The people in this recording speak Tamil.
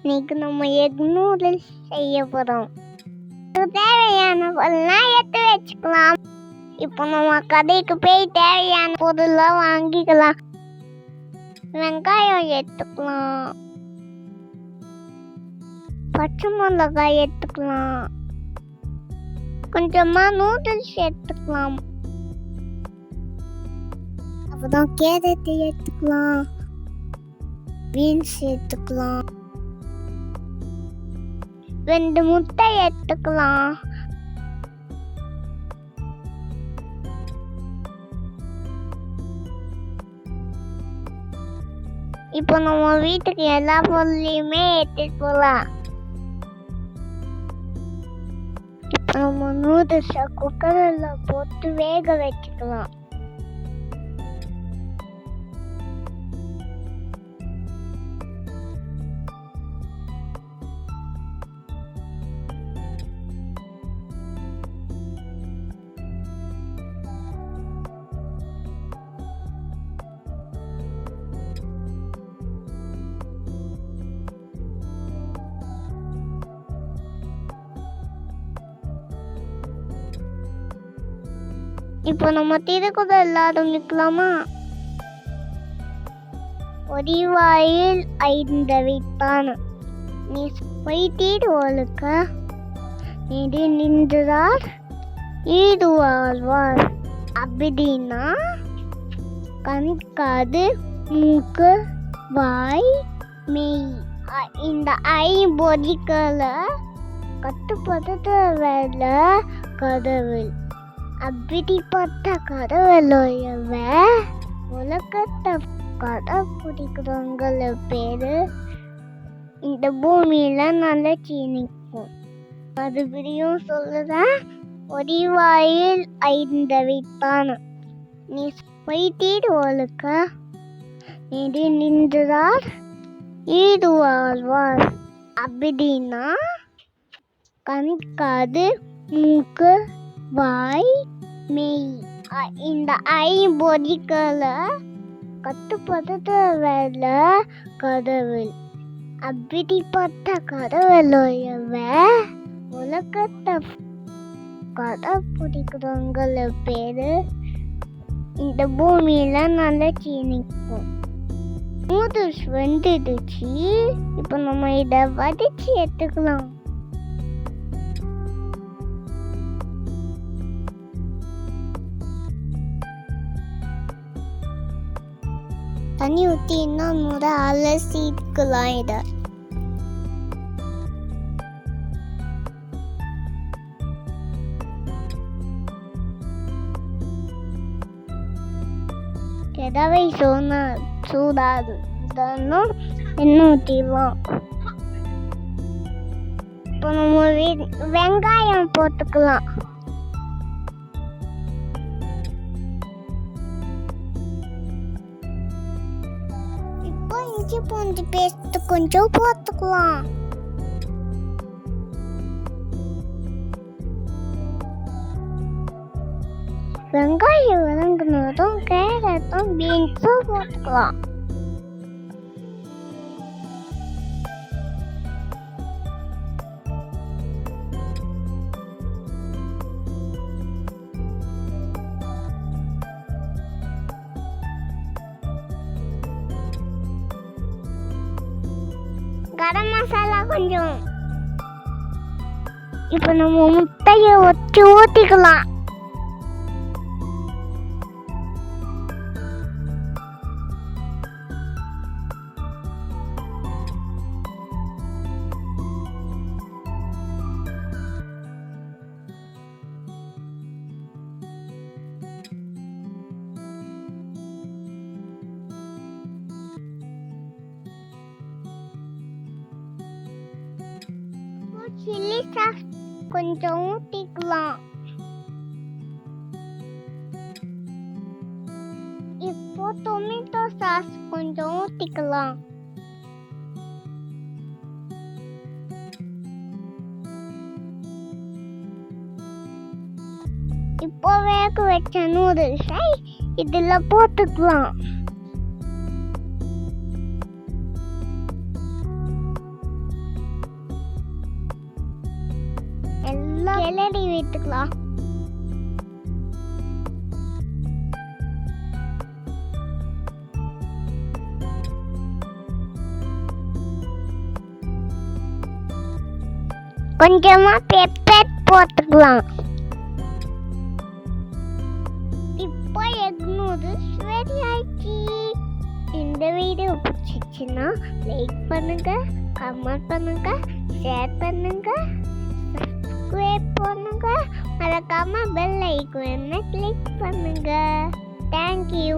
இன்னைக்கு நம்ம எக் நூடுல்ஸ் செய்ய போகிறோம். தேவையான பொருள்லாம் எடுத்து வச்சுக்கலாம். இப்போ நம்ம கடைக்கு போய் தேவையான பொருள்லாம் வாங்கிக்கலாம். வெங்காயம் எடுத்துக்கலாம், பச்சை மிளகாய் எடுத்துக்கலாம், கொஞ்சமா நூடுல்ஸ் எடுத்துக்கலாம், அப்புறம் கேரட் எடுத்துக்கலாம், பீன்ஸ் எடுத்துக்கலாம், 2 முட்டை எடுத்துக்கலாம், இப்போ நம்ம வீட்டுக்கு எல்லா பொருளையுமே எடுத்துட்டு போகலாம். இப்போ நம்ம நூடுல்ஸை குக்கரில் போட்டு வேக வச்சுக்கலாம். இப்போ நம்ம திருக்குறள் ஆரம்பிக்கலாமா? ஒடிவாயில் 5 வித்தான் நீ வைத்தீர் ஒழுக்க நெடு நின்றார் ஈடு வாழ்வார். அப்படின்னா கண், காது, மூக்கு, வாய், மெய் இந்த 5 கட்டுப்படுத்த வேலை கடவுள். அப்படிப்பட்ட கடவுளையவ உலகத்தை கடைப்பிடிக்கிறவங்கள பேரு இந்த பூமியில நல்லா சீனிக்கும். மறுபடியும் சொல்லுறேன், ஒடிவாயில் 5 வித்தான் நீ வைத்தீர் ஒழுக்க நெடு நின்றார் ஈடு வாழ்வார். அப்படின்னா கண், காது, மூக்கு, வாய், மெய் இந்த 5 கட்டுப்படுத்த வேலை கடவுள். அப்படிப்பட்ட கடவுளையவ உலகத்தை கடைப்பிடிக்கிறவங்கள பேரு இந்த பூமியில நல்லா சீனிக்கும். நூடுல்ஸ் வெந்துடுச்சு. இப்போ நம்ம இதை வடிச்சு எடுத்துக்கலாம். தண்ணி ஊற்றி இன்னும் முறை அலசிக்கலாம். இதை கிடவை சூடாது எண்ணெய் ஊற்றிடலாம். இப்போ நம்ம வெங்காயம் போட்டுக்கலாம். இப்போ இஞ்சி பூண்டு பேஸ்ட் கொஞ்சம் போட்டுக்கலாம். வெங்காயம் வதங்கினதும் கேரட்டும் பீன்ஸும் போட்டுக்கலாம். கரம் மசாலா கொஞ்சம். இப்போ நம்ம முட்டையை வச்சு ஊற்றிக்கலாம். சில்லி சாஸ் கொஞ்சம் ஊற்றிக்கலாம். இப்போ டொமேட்டோ சாஸ் கொஞ்சம் ஊற்றிக்கலாம். இப்போ வேக வச்ச நூடுல்ஸை இதில் போட்டுக்கலாம். நல்லா கிளறி விட்டுக்கலாம். கொஞ்சமா பெப்பர் போட்டுக்கலாம். இப்போ எக் நூடுல்ஸ் ரெடி ஆயிடுச்சு. இந்த வீடியோ பிடிச்சிச்சுன்னா லைக் பண்ணுங்க, கமெண்ட் பண்ணுங்க, ஷேர் பண்ணுங்க, சப்ஸ்கிரைப் பண்ணுங்க, மறக்காம பெல் ஐகானை கிளிக் பண்ணுங்க. தேங்க்யூ.